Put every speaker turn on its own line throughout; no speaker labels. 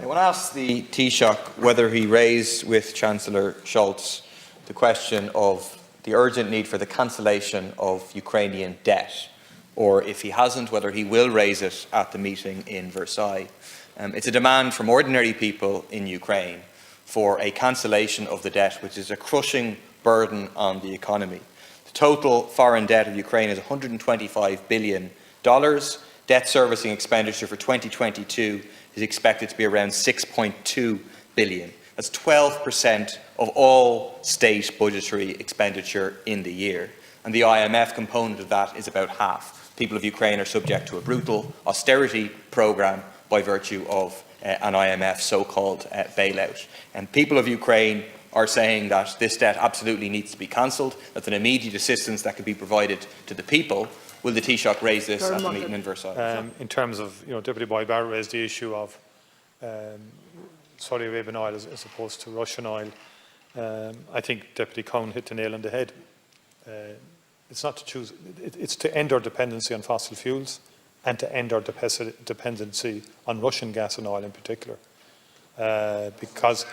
want to ask the Taoiseach whether he raised with Chancellor Scholz the question of the urgent need for the cancellation of Ukrainian debt, or if he hasn't, whether he will raise it at the meeting in Versailles. It's a demand from ordinary people in Ukraine for a cancellation of the debt, which is a crushing burden on the economy. The total foreign debt of Ukraine is $125 billion. Debt servicing expenditure for 2022 is expected to be around $6.2 billion. That's 12% of all state budgetary expenditure in the year. And the IMF component of that is about half. People of Ukraine are subject to a brutal austerity programme by virtue of an IMF so-called bailout. And people of Ukraine are saying that this debt absolutely needs to be cancelled, that's an immediate assistance that could be provided to the people. Will the Taoiseach raise this at the meeting in Versailles?
In terms of, Deputy Boyd-Barrett raised the issue of Saudi Arabian oil as opposed to Russian oil. I think Deputy Cohn hit the nail on the head. It's not to choose, it's to end our dependency on fossil fuels and to end our dependency on Russian gas and oil in particular. Because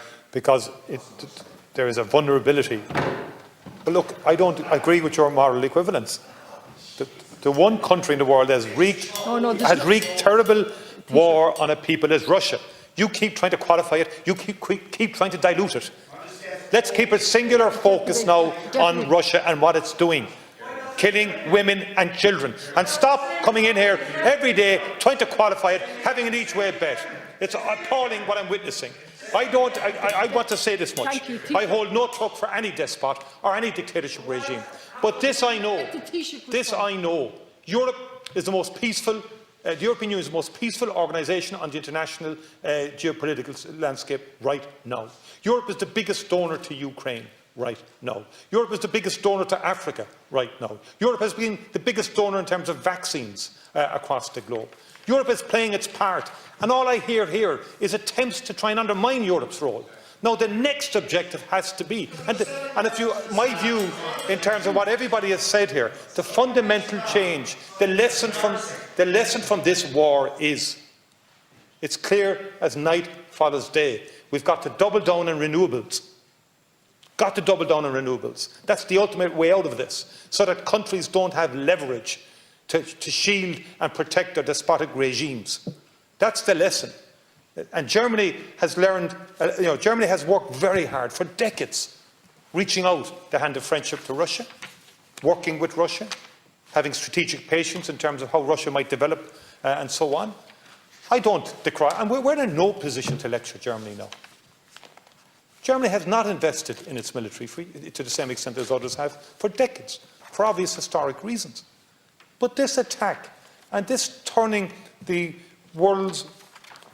there is a vulnerability. But look, I don't agree with your moral equivalence. The one country in the world that has wreaked terrible war on a people is Russia. You keep trying to qualify it, you keep trying to dilute it. Let's keep a singular focus now on Russia and what it's doing. Killing women and children. And stop coming in here every day trying to qualify it, having an each-way bet. It's appalling what I'm witnessing. I want to say this much. I hold no truck for any despot or any dictatorship regime. But this I know. Europe is the most peaceful, the European Union is the most peaceful organisation on the international geopolitical landscape right now. Europe is the biggest donor to Ukraine right now. Europe is the biggest donor to Africa right now. Europe has been the biggest donor in terms of vaccines across the globe. Europe is playing its part, and all I hear here is attempts to try and undermine Europe's role. Now, the next objective has to be, my view in terms of what everybody has said here, the fundamental change, the lesson from this war is, it's clear as night follows day. We've got to double down on renewables. Got to double down on renewables. That's the ultimate way out of this, so that countries don't have leverage to shield and protect their despotic regimes. That's the lesson. And Germany has learned, Germany has worked very hard for decades, reaching out the hand of friendship to Russia, working with Russia, having strategic patience in terms of how Russia might develop and so on. I don't decry, and we're in no position to lecture Germany now. Germany has not invested in its military to the same extent as others have for decades, for obvious historic reasons. But this attack and this turning the world's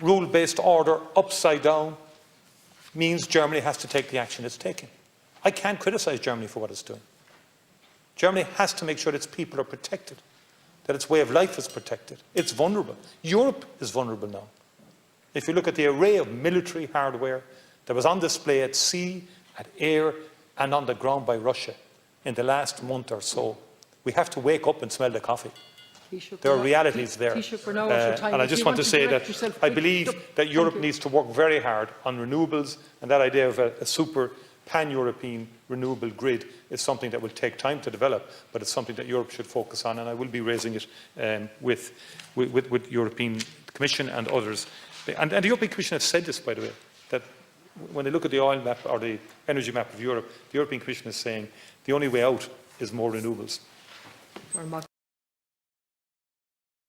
rule-based order upside down means Germany has to take the action it's taking. I can't criticise Germany for what it's doing. Germany has to make sure that its people are protected, that its way of life is protected. It's vulnerable. Europe is vulnerable now. If you look at the array of military hardware that was on display at sea, at air and on the ground by Russia in the last month or so, we have to wake up and smell the coffee. There are realities there. And I just want to say that I believe that Europe needs to work very hard on renewables, and that idea of a super pan-European renewable grid is something that will take time to develop, but it's something that Europe should focus on, and I will be raising it with European Commission and others. And the European Commission has said this, by the way, that when they look at the oil map or the energy map of Europe, the European Commission is saying the only way out is more renewables.